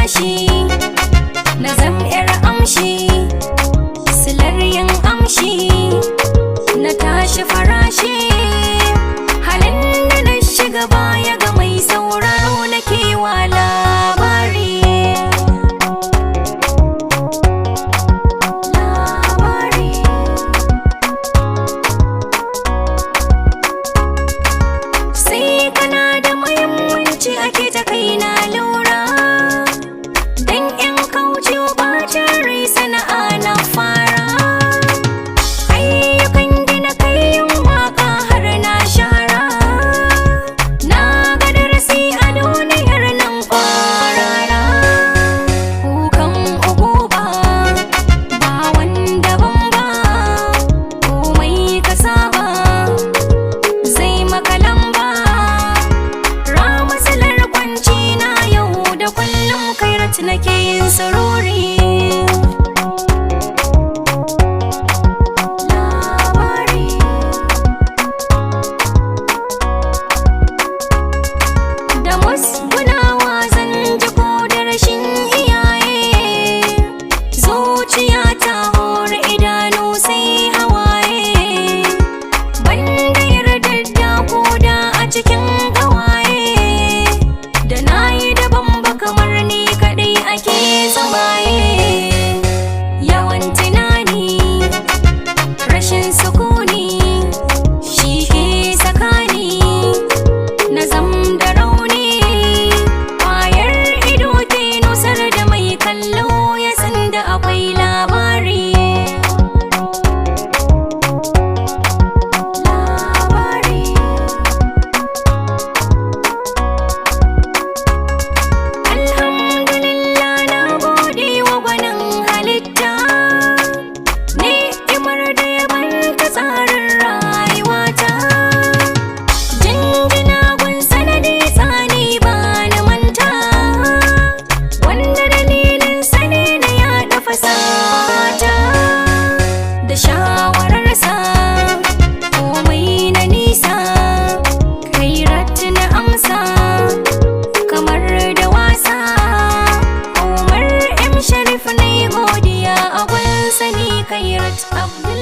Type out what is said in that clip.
tashi na zam 'yar amshi, silar yin amshi na tashi farashi. Halin da na shiga baya ga mai sauraro na kewa labari. Sai kana da muhimmanci ake ta kai na lura, dan in kauce bacin rai sana'a na fara. Ayyukan gina kai yin waka har na shara, na ga darasi a duniyar nan kwarara. Kukan uguba ba wanda ban ba, komai ka saba zai maka lamba. Ramasilar kwanci na yau da kullum kairat nake yin sururi. Labari da musgunawa zan ji ko da rashin iyaye, zuciya ta hore idanu sai hawaye. Banda yarda da koda a cikin gawaye, da na yi daban ba kamar ni kaɗai ake zamaye. Yawan tunani rashin sukuni shi ke sakani na zam da rauni. Ƙwayar ido ke nusar da mai kallo ya san da akwai labari. Labari Alhamdulillah, na gode wa gwanin halitta, ni'imar da ya banta tsarin rayuwata. Jinjina gun sanadi tsani ba na manta, wanda dalilin sani na yaɗa fasata. Da shawararsa komai na nisa, kairat na amsa kamar da wasa. Umar M Sharif na yi godiya a gun sani kairat Abdul.